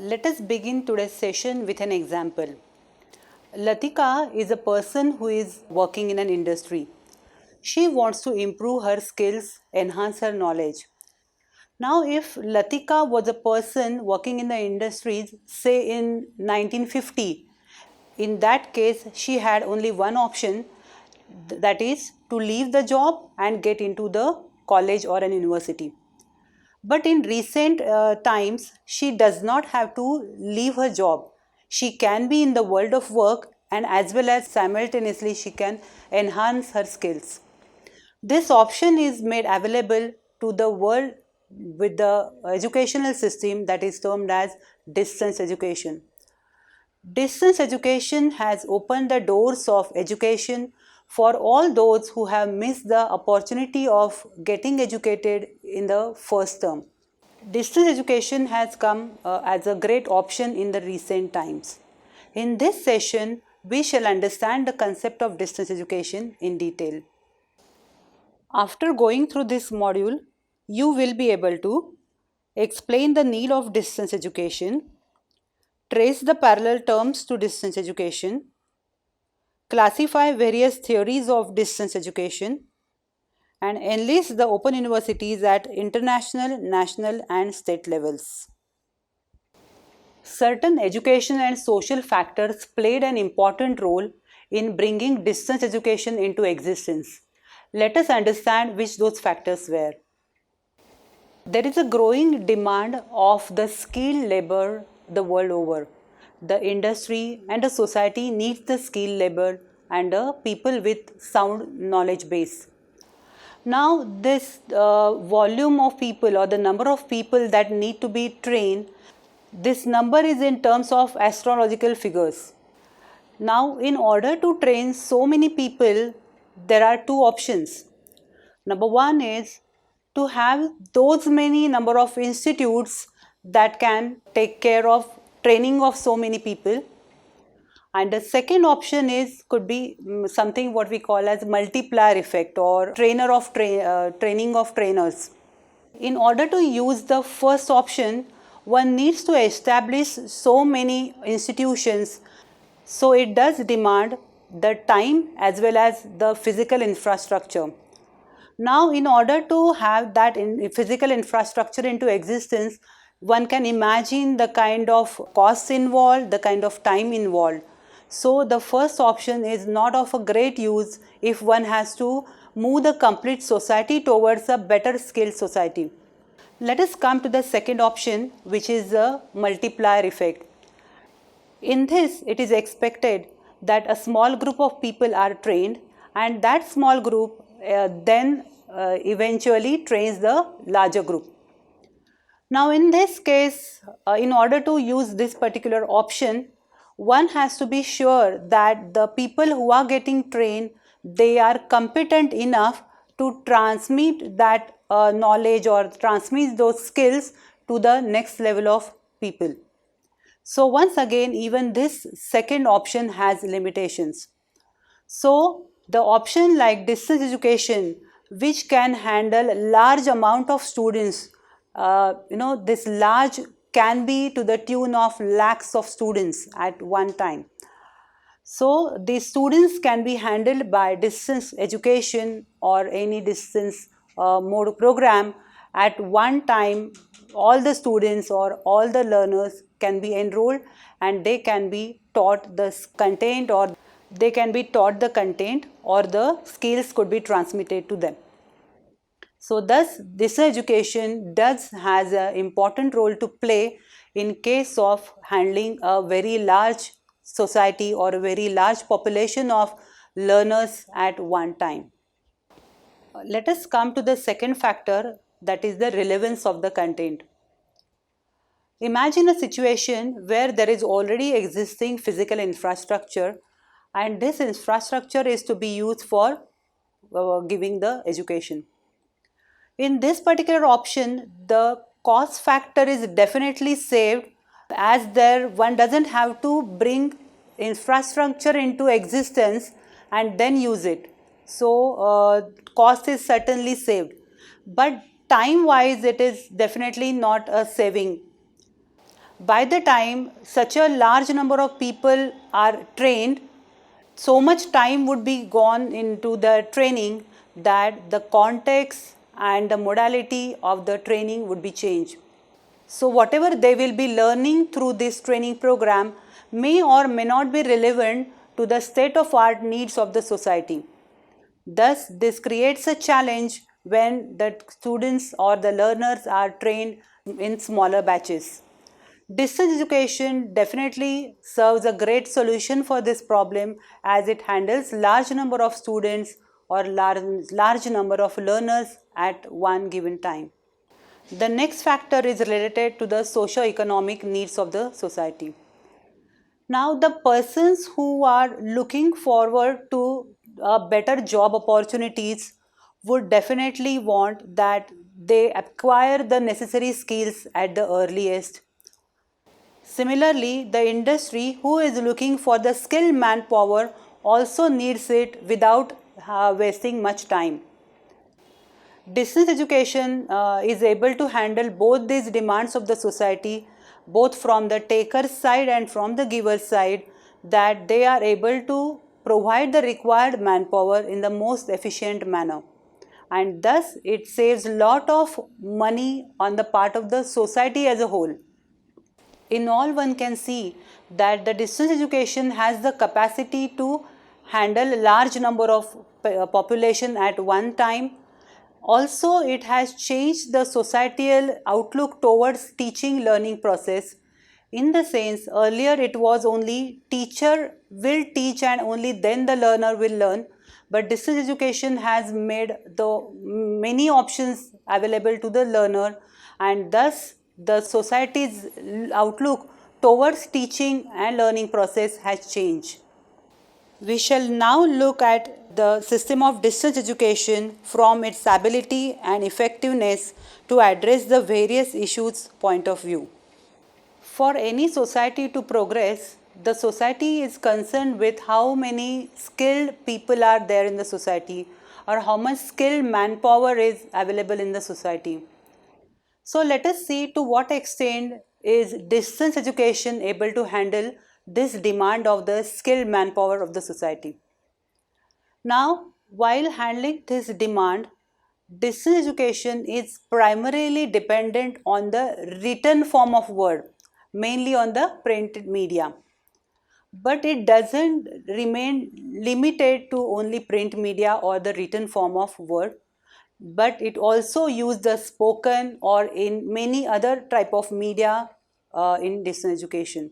Let us begin today's session with an example. Latika is a person who is working in an industry. She wants to improve her skills, enhance her knowledge. Now, if Latika was a person working in the industries, say in 1950, in that case, she had only one option, that is to leave the job and get into the college or an university. But in recent times, she does not have to leave her job. She can be in the world of work and as well as simultaneously she can enhance her skills. This option is made available to the world with the educational system that is termed as distance education. Distance education has opened the doors of education for all those who have missed the opportunity of getting educated in the first term. Distance education has come as a great option in the recent times. In this session, we shall understand the concept of distance education in detail. After going through this module, you will be able to explain the need of distance education, trace the parallel terms to distance education, classify various theories of distance education, and enlist the open universities at international, national, and state levels. Certain educational and social factors played an important role in bringing distance education into existence. Let us understand which those factors were. There is a growing demand of the skilled labor the world over. The industry and the society needs the skilled labor and the people with sound knowledge base. Now, this volume of people or the number of people that need to be trained, this number is in terms of astrological figures. Now, in order to train so many people, there are two options. Number one is to have those many number of institutes that can take care of training of so many people. And the second option is could be something what we call as multiplier effect or training of trainers. In order to use the first option, one needs to establish so many institutions, so it does demand the time as well as the physical infrastructure. Now, in order to have that physical infrastructure into existence, one can imagine the kind of costs involved, the kind of time involved. So, the first option is not of a great use if one has to move the complete society towards a better skilled society. Let us come to the second option, which is the multiplier effect. In this, it is expected that a small group of people are trained and that small group then eventually trains the larger group. Now, in this case, in order to use this particular option, one has to be sure that the people who are getting trained, they are competent enough to transmit that knowledge or transmit those skills to the next level of people. So once again, even this second option has limitations. So the option like distance education, which can handle large amount of students, this large can be to the tune of lakhs of students at one time. So these students can be handled by distance education or any distance mode program at one time. All the students or all the learners can be enrolled and they can be taught the content or the skills could be transmitted to them. So thus this education has an important role to play in case of handling a very large society or a very large population of learners at one time. Let us come to the second factor, that is the relevance of the content. Imagine a situation where there is already existing physical infrastructure and this infrastructure is to be used for giving the education. In this particular option, the cost factor is definitely saved as one doesn't have to bring infrastructure into existence and then use it. So cost is certainly saved, but time wise it is definitely not a saving. By the time such a large number of people are trained, so much time would be gone into the training that the context and the modality of the training would be changed. So, whatever they will be learning through this training program may or may not be relevant to the state of art needs of the society. Thus, this creates a challenge when the students or the learners are trained in smaller batches. Distance education definitely serves a great solution for this problem as it handles large number of students or large number of learners at one given time. The next factor is related to the socio-economic needs of the society. Now, the persons who are looking forward to better job opportunities would definitely want that they acquire the necessary skills at the earliest. Similarly, the industry who is looking for the skilled manpower also needs it without wasting much time. Distance education is able to handle both these demands of the society, both from the taker's side and from the giver's side, that they are able to provide the required manpower in the most efficient manner. And thus, it saves a lot of money on the part of the society as a whole. In all, one can see that the distance education has the capacity to handle a large number of population at one time. Also, it has changed the societal outlook towards teaching learning process. In the sense, earlier it was only teacher will teach and only then the learner will learn. But distance education has made the many options available to the learner, and thus the society's outlook towards teaching and learning process has changed. We shall now look at the system of distance education from its ability and effectiveness to address the various issues point of view. For any society to progress, the society is concerned with how many skilled people are there in the society or how much skilled manpower is available in the society. So let us see to what extent is distance education able to handle this demand of the skilled manpower of the society. Now, while handling this demand, distance education is primarily dependent on the written form of word, mainly on the printed media. But it doesn't remain limited to only print media or the written form of word, but it also uses the spoken or in many other type of media in distance education.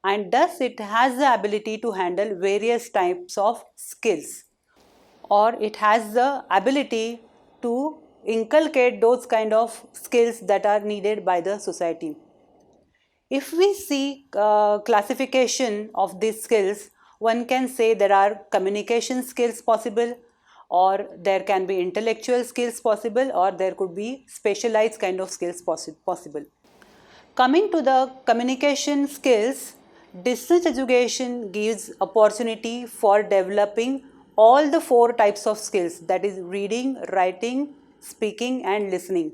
And thus it has the ability to handle various types of skills, or it has the ability to inculcate those kind of skills that are needed by the society. If we see classification of these skills, one can say there are communication skills possible, or there can be intellectual skills possible, or there could be specialized kind of skills possible. Coming to the communication skills, distance education gives opportunity for developing all the four types of skills, that is reading, writing, speaking and listening.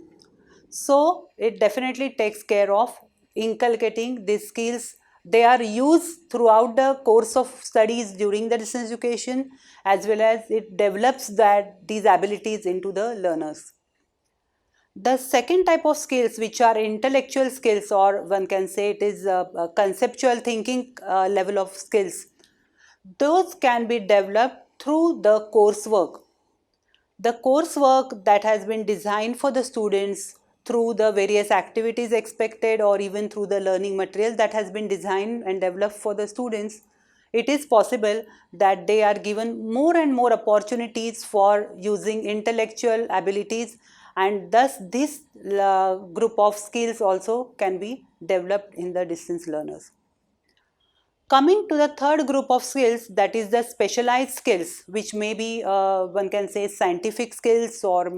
So it definitely takes care of inculcating these skills. They are used throughout the course of studies during the distance education, as well as it develops these abilities into the learners. The second type of skills, which are intellectual skills, or one can say it is a conceptual thinking level of skills, those can be developed through the coursework. The coursework that has been designed for the students through the various activities expected, or even through the learning material that has been designed and developed for the students, it is possible that they are given more and more opportunities for using intellectual abilities, and thus this group of skills also can be developed in the distance learners. Coming to the third group of skills, that is the specialized skills, which may be one can say scientific skills or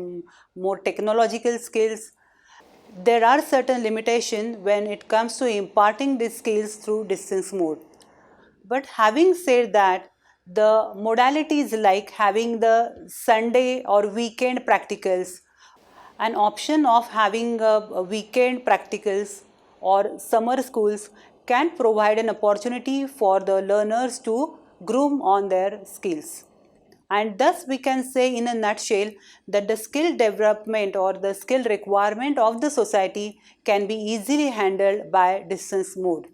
more technological skills. There are certain limitations when it comes to imparting these skills through distance mode. But having said that, the modalities like having the Sunday or weekend practicals, an option of having a weekend practicals, or summer schools can provide an opportunity for the learners to groom on their skills. And thus we can say in a nutshell that the skill development or the skill requirement of the society can be easily handled by distance mode.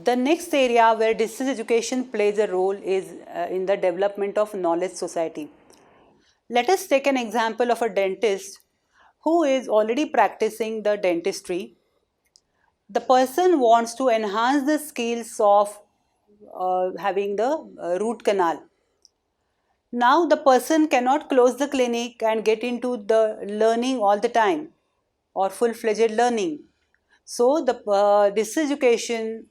The next area where distance education plays a role is in the development of knowledge society. Let us take an example of a dentist who is already practicing the dentistry. The person wants to enhance the skills of having the root canal. Now the person cannot close the clinic and get into the learning all the time or full-fledged learning. So the distance education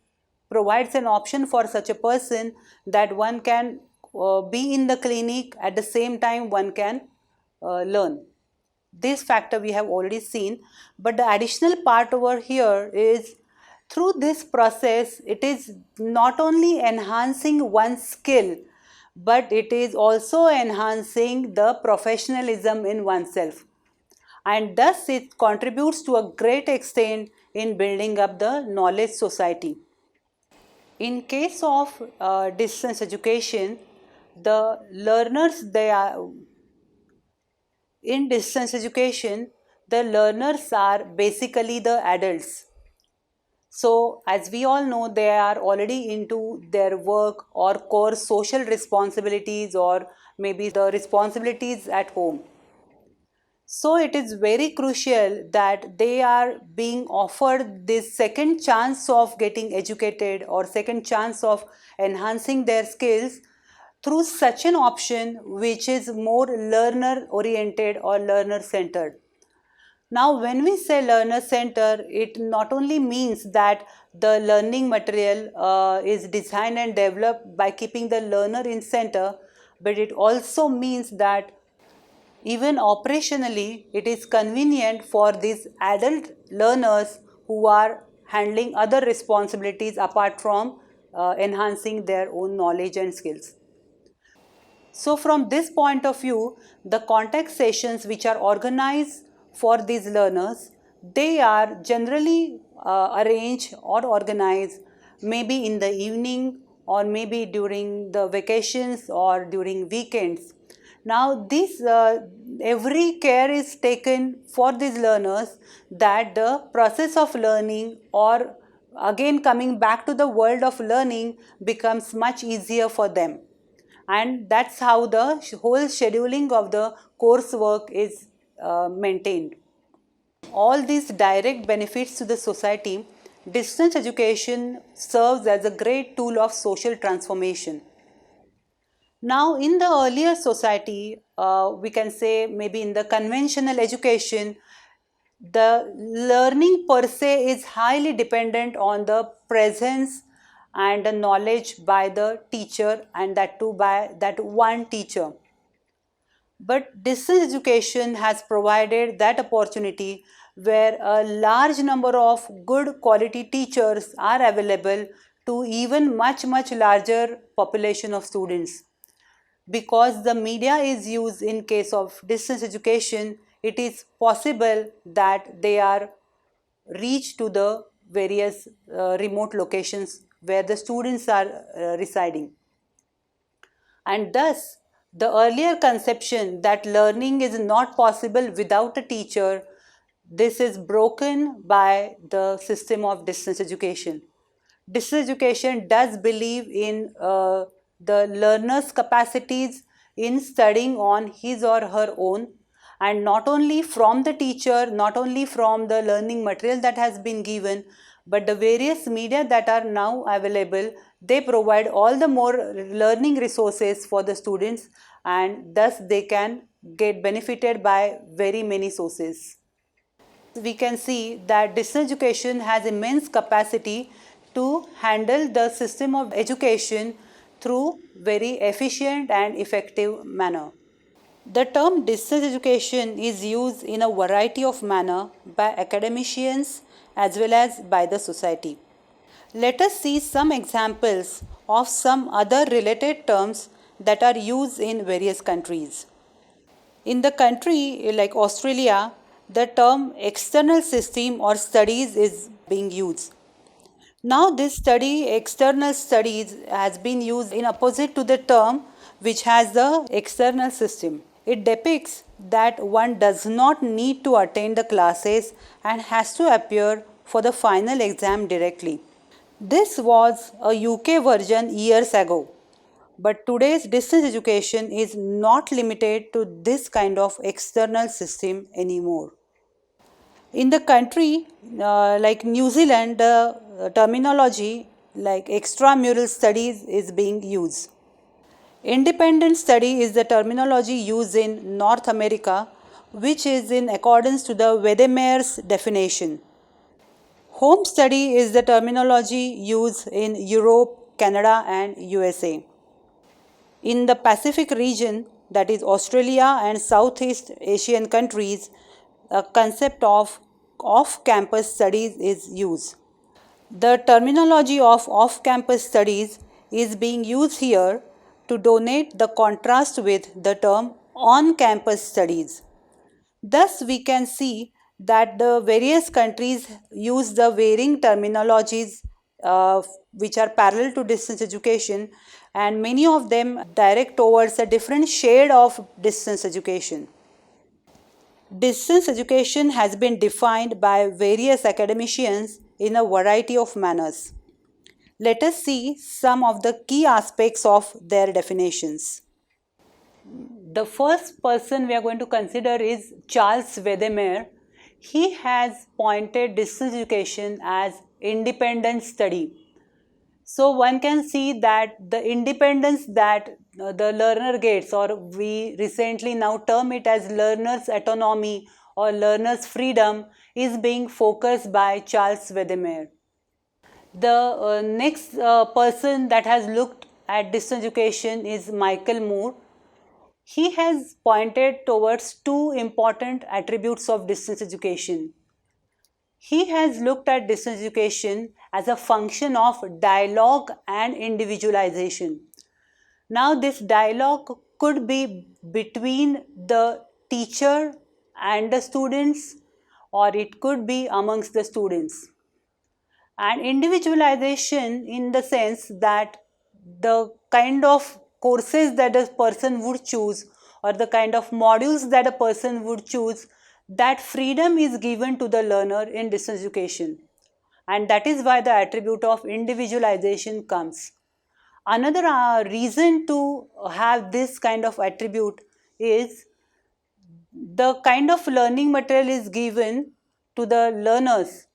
provides an option for such a person that one can be in the clinic at the same time one can learn. This factor we have already seen, but the additional part over here is through this process it is not only enhancing one's skill but it is also enhancing the professionalism in oneself, and thus it contributes to a great extent in building up the knowledge society. In case of distance education, the learners in distance education, the learners are basically the adults. So as we all know, they are already into their work or core social responsibilities or maybe the responsibilities at home. So it is very crucial that they are being offered this second chance of getting educated or second chance of enhancing their skills through such an option which is more learner oriented or learner centered. Now when we say learner center, it not only means that the learning material is designed and developed by keeping the learner in center, but it also means that even operationally it is convenient for these adult learners who are handling other responsibilities apart from enhancing their own knowledge and skills. So from this point of view, the contact sessions which are organized for these learners, they are generally arranged or organized maybe in the evening or maybe during the vacations or during weekends. Now this every care is taken for these learners that the process of learning or again coming back to the world of learning becomes much easier for them, and that's how the whole scheduling of the coursework is maintained. All these direct benefits to the society, distance education serves as a great tool of social transformation. Now in the earlier society, we can say maybe in the conventional education, the learning per se is highly dependent on the presence and the knowledge by the teacher, and that too by that one teacher. But distance education has provided that opportunity where a large number of good quality teachers are available to even much larger population of students. Because the media is used in case of distance education, it is possible that they are reached to the various remote locations where the students are residing. And thus, the earlier conception that learning is not possible without a teacher, this is broken by the system of distance education. Distance education does believe in the learner's capacities in studying on his or her own, and not only from the teacher, not only from the learning material that has been given, but the various media that are now available, they provide all the more learning resources for the students, and thus they can get benefited by very many sources. We can see that distance education has immense capacity to handle the system of education through very efficient and effective manner. The term distance education is used in a variety of manner by academicians as well as by the society. Let us see some examples of some other related terms that are used in various countries. In the country like Australia, the term external system or studies is being used. Now this study, external studies, has been used in opposite to the term which has the external system. It depicts that one does not need to attend the classes and has to appear for the final exam directly. This was a UK version years ago, but today's distance education is not limited to this kind of external system anymore. In the country like New Zealand, the terminology like extramural studies is being used. Independent study is the terminology used in North America, which is in accordance to the Wedemeer's definition. Home study is the terminology used in Europe, Canada, and USA. In the Pacific region, that is Australia and Southeast Asian countries, a concept of off-campus studies is used. The terminology of off-campus studies is being used here to denote the contrast with the term on-campus studies. Thus, we can see that the various countries use the varying terminologies which are parallel to distance education, and many of them direct towards a different shade of distance education. Distance education has been defined by various academicians in a variety of manners. Let us see some of the key aspects of their definitions. The first person we are going to consider is Charles Wedemeer. He has pointed distance education as independent study. So one can see that the independence that the learner gets, or we recently now term it as learner's autonomy or learner's freedom, is being focused by Charles Wedemeer. The next person that has looked at distance education is Michael Moore. He has pointed towards two important attributes of distance education. He has looked at distance education as a function of dialogue and individualization. Now, this dialogue could be between the teacher and the students, or it could be amongst the students. And individualization in the sense that the kind of courses that a person would choose, or the kind of modules that a person would choose, that freedom is given to the learner in distance education, and that is why the attribute of individualization comes. Another reason to have this kind of attribute is the kind of learning material is given to the learners.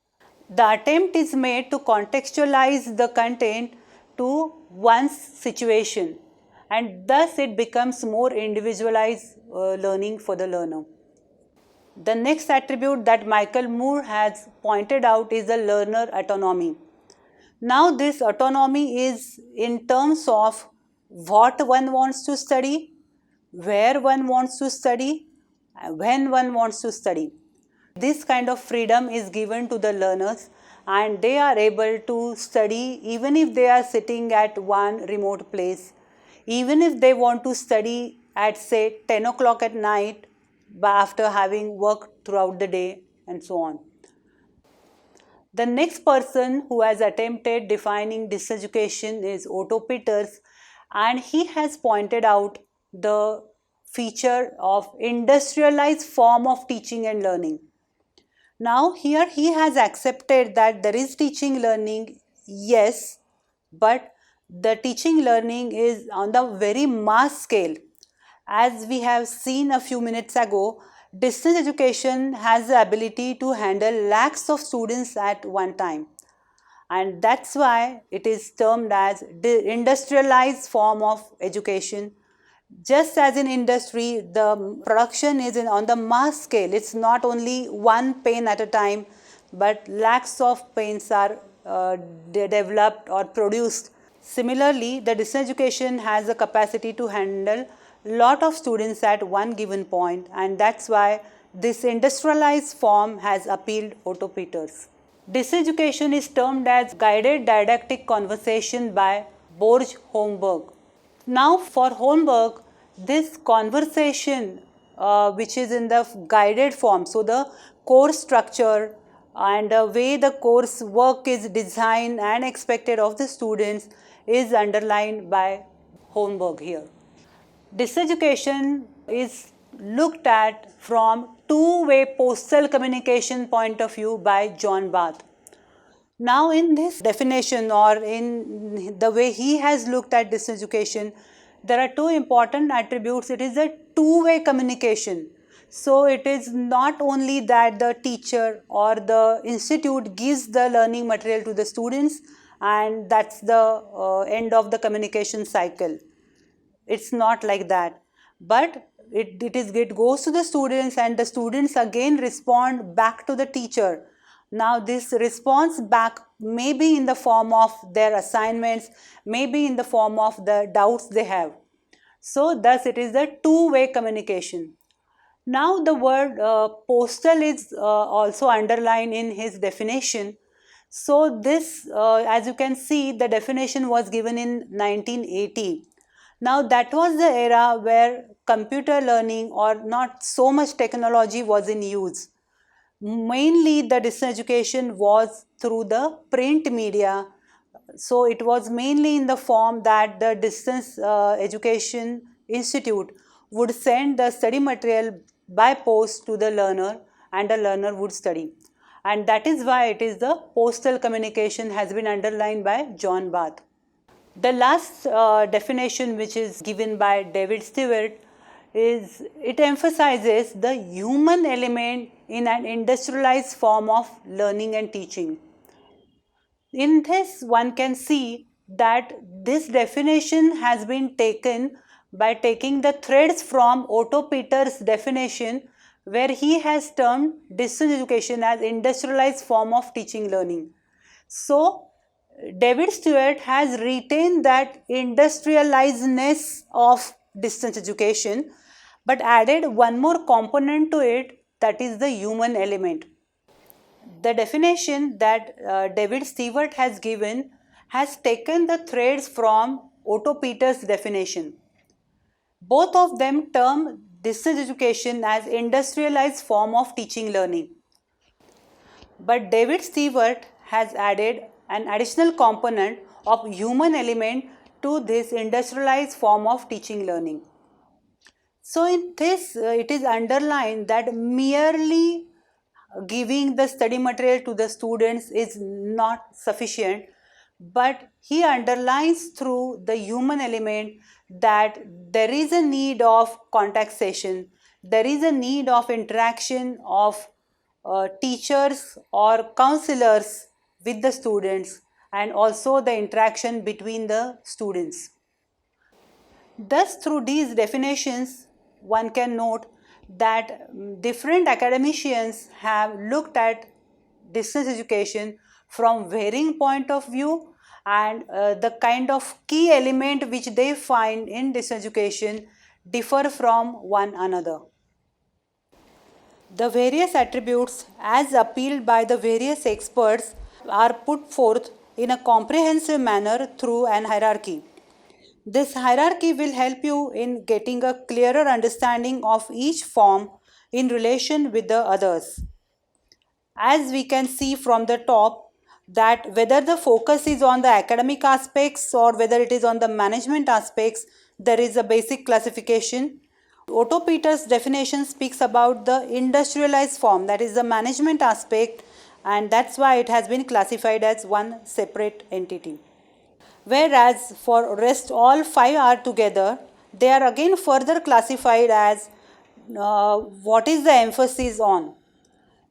The attempt is made to contextualize the content to one's situation, and thus it becomes more individualized learning for the learner. The next attribute that Michael Moore has pointed out is the learner autonomy. Now this autonomy is in terms of what one wants to study, where one wants to study, when one wants to study. This kind of freedom is given to the learners, and they are able to study even if they are sitting at one remote place, even if they want to study at say 10 o'clock at night after having worked throughout the day, and so on. The next person who has attempted defining distance education is Otto Peters, and he has pointed out the feature of industrialized form of teaching and learning. Now here he has accepted that there is teaching learning, yes, but the teaching learning is on the very mass scale. As we have seen a few minutes ago, distance education has the ability to handle lakhs of students at one time. And that's why it is termed as the industrialized form of education. Just as in industry, the production is on the mass scale. It's not only one pen at a time, but lakhs of pens are developed or produced. Similarly, the distance education has the capacity to handle lot of students at one given point, and that's why this industrialized form has appealed Otto Peters. Distance education is termed as guided didactic conversation by Borge Holmberg. Now for Holmberg, this conversation which is in the guided form, so the course structure, and the way the course work is designed and expected of the students is underlined by Holmberg here. Diseducation is looked at from two-way postal communication point of view by John Barth. Now in this definition, or in the way he has looked at diseducation, there are two important attributes. It is a two-way communication. So it is not only that the teacher or the institute gives the learning material to the students and that's the end of the communication cycle. It's not like that, but it goes to the students and the students again respond back to the teacher. Now this response back may be in the form of their assignments, may be in the form of the doubts they have. So thus it is a two-way communication. Now the word postal is also underlined in his definition. So this, as you can see, the definition was given in 1980. Now that was the era where computer learning or not so much technology was in use. Mainly the distance education was through the print media. So it was mainly in the form that the distance education institute would send the study material by post to the learner and the learner would study. And that is why it is the postal communication has been underlined by John Barth. The last definition which is given by David Stewart is it emphasizes the human element in an industrialized form of learning and teaching. In this one can see that this definition has been taken by taking the threads from Otto Peters' definition where he has termed distance education as industrialized form of teaching learning. So David Stewart has retained that industrializedness of distance education but added one more component to it, that is the human element. The definition that David Stewart has given has taken the threads from Otto Peters' definition. Both of them term distance education as industrialized form of teaching learning. But David Stewart has added an additional component of human element to this industrialized form of teaching learning. So in this, it is underlined that merely giving the study material to the students is not sufficient, but he underlines through the human element that there is a need of contact session, there is a need of interaction of teachers or counselors with the students and also the interaction between the students. Thus, through these definitions, one can note that different academicians have looked at distance education from varying point of view and the kind of key element which they find in distance education differ from one another. The various attributes as appealed by the various experts are put forth in a comprehensive manner through an hierarchy. This hierarchy will help you in getting a clearer understanding of each form in relation with the others. As we can see from the top, that whether the focus is on the academic aspects or whether it is on the management aspects, there is a basic classification. Otto Peters' definition speaks about the industrialized form, that is the management aspect, and that's why it has been classified as one separate entity. Whereas for rest all five are together, they are again further classified as what is the emphasis on.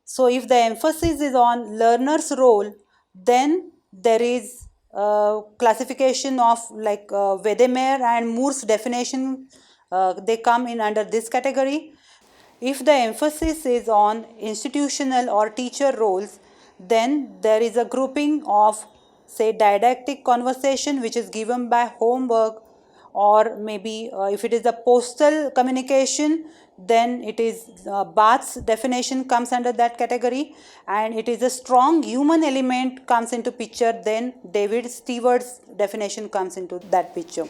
So if the emphasis is on learner's role, then there is classification of like Wedemeyer and Moore's definition, they come in under this category. If the emphasis is on institutional or teacher roles, then there is a grouping of say didactic conversation which is given by Holmberg, or maybe if it is a postal communication, then it is Barth's definition comes under that category, and it is a strong human element comes into picture, then David Stewart's definition comes into that picture.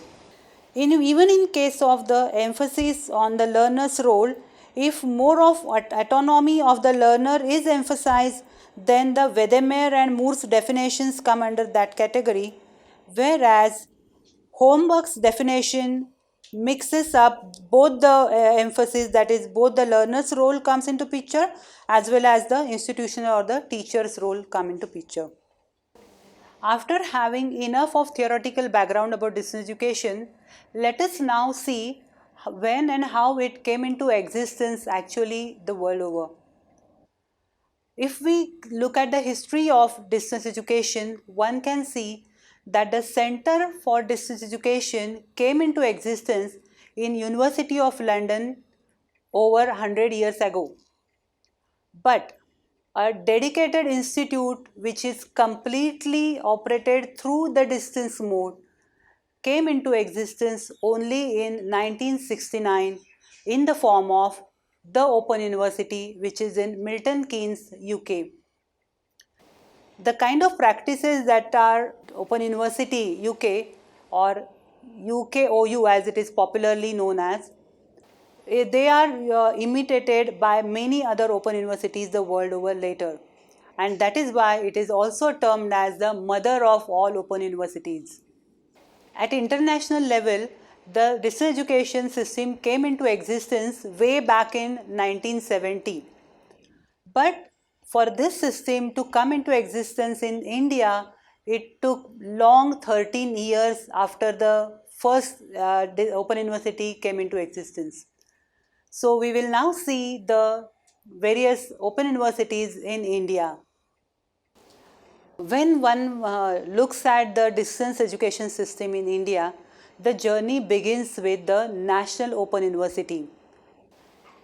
Even in case of the emphasis on the learner's role, If more of autonomy of the learner is emphasized, then the Wedemeyer and Moore's definitions come under that category, whereas Holmberg's definition mixes up both the emphasis, that is both the learner's role comes into picture as well as the institutional or the teacher's role come into picture. After having enough of theoretical background about distance education, let us now see when and how it came into existence actually the world over. If we look at the history of distance education, one can see that the Center for Distance Education came into existence in University of London over 100 years ago. But a dedicated institute which is completely operated through the distance mode came into existence only in 1969 in the form of the Open University, which is in Milton Keynes, UK. The kind of practices that are Open University UK or UKOU as it is popularly known as, they are imitated by many other open universities the world over later, and that is why it is also termed as the mother of all open universities. At international level, the distance education system came into existence way back in 1970. But for this system to come into existence in India, it took long 13 years after the first Open University came into existence. So we will now see the various open universities in India. When one looks at the distance education system in India, the journey begins with the National Open University.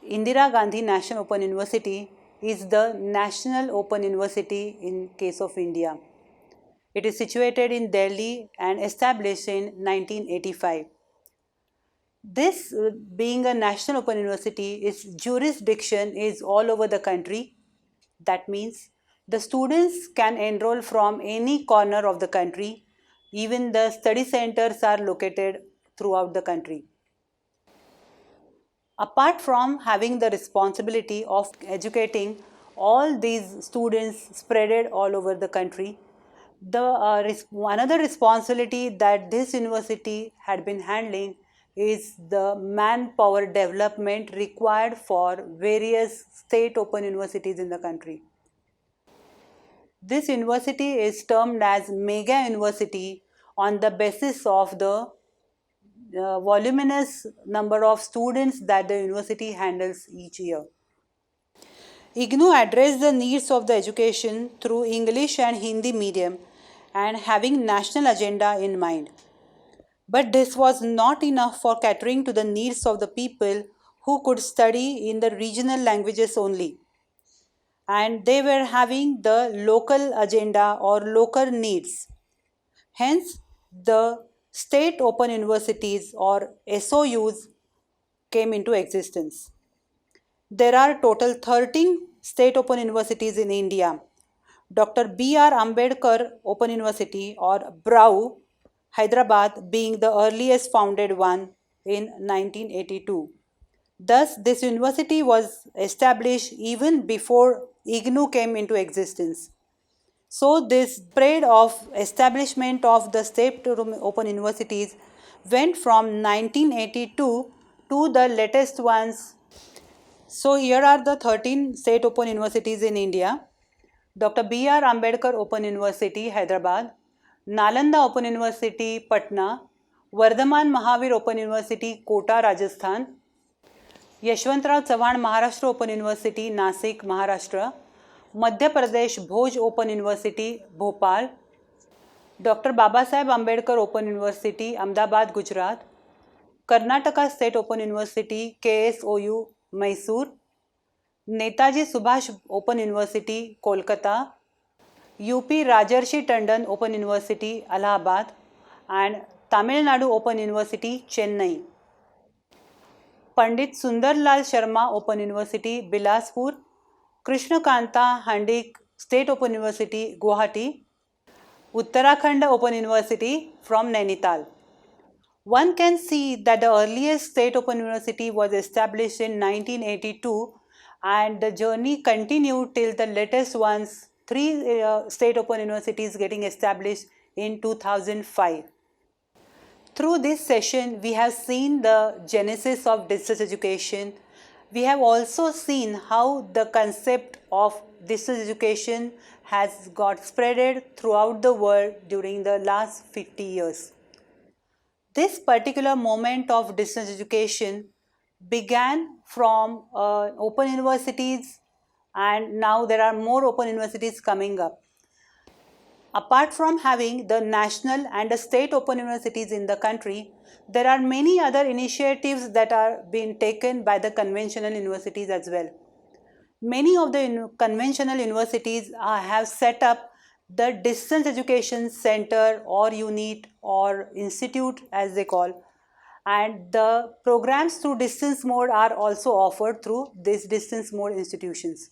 Indira Gandhi National Open University is the National Open University in case of India. It is situated in Delhi and established in 1985. This being a National Open University, its jurisdiction is all over the country. That means the students can enroll from any corner of the country. Even the study centers are located throughout the country. Apart from having the responsibility of educating all these students spread all over the country, another responsibility that this university had been handling is the manpower development required for various state open universities in the country. This university is termed as Mega University on the basis of the voluminous number of students that the university handles each year. IGNOU addressed the needs of the education through English and Hindi medium and having national agenda in mind. But this was not enough for catering to the needs of the people who could study in the regional languages only. And they were having the local agenda or local needs. Hence, the state open universities or SOUs came into existence. There are total 13 state open universities in India. Dr. B.R. Ambedkar Open University or BRAU, Hyderabad being the earliest founded one in 1982. Thus, this university was established even before IGNOU came into existence. So, this spread of establishment of the state open universities went from 1982 to the latest ones. So, here are the 13 state open universities in India. Dr. B.R. Ambedkar Open University, Hyderabad, Nalanda Open University, Patna, Vardhaman Mahavir Open University, Kota, Rajasthan, Yashwantrao Chavan Maharashtra Open University, Nasik, Maharashtra, Madhya Pradesh Bhoj Open University, Bhopal, Dr. Babasaheb Ambedkar Open University, Ahmedabad, Gujarat, Karnataka State Open University, KSOU, Mysore, Netaji Subhash Open University, Kolkata, UP Rajarshi Tandon Open University, Allahabad, and Tamil Nadu Open University, Chennai. Pandit Sundarlal Sharma Open University, Bilaspur, Krishnakanta Handik State Open University, Guwahati, Uttarakhand Open University from Nainital. One can see that the earliest state open university was established in 1982 and the journey continued till the latest ones, three state open universities getting established in 2005. Through this session, we have seen the genesis of distance education. We have also seen how the concept of distance education has got spreaded throughout the world during the last 50 years. This particular moment of distance education began from open universities, and now there are more open universities coming up. Apart from having the national and the state open universities in the country, there are many other initiatives that are being taken by the conventional universities as well. Many of the conventional universities have set up the distance education center or unit or institute as they call, and the programs through distance mode are also offered through these distance mode institutions.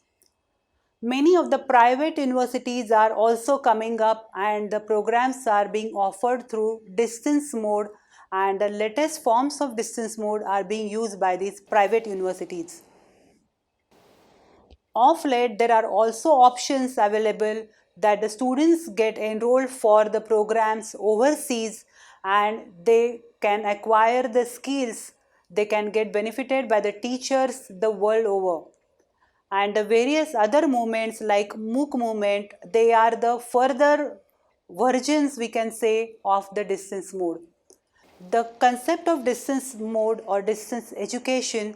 Many of the private universities are also coming up and the programs are being offered through distance mode, and the latest forms of distance mode are being used by these private universities. Of late, there are also options available that the students get enrolled for the programs overseas and they can acquire the skills, they can get benefited by the teachers the world over. And the various other movements like MOOC movement, they are the further versions we can say of the distance mode. The concept of distance mode or distance education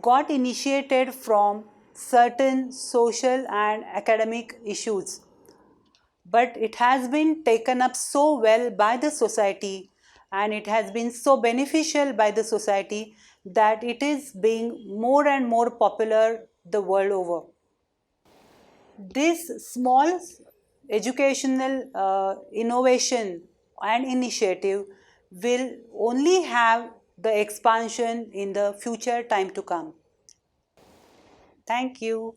got initiated from certain social and academic issues, but it has been taken up so well by the society and it has been so beneficial by the society that it is being more and more popular the world over. This small educational innovation and initiative will only have the expansion in the future time to come. Thank you.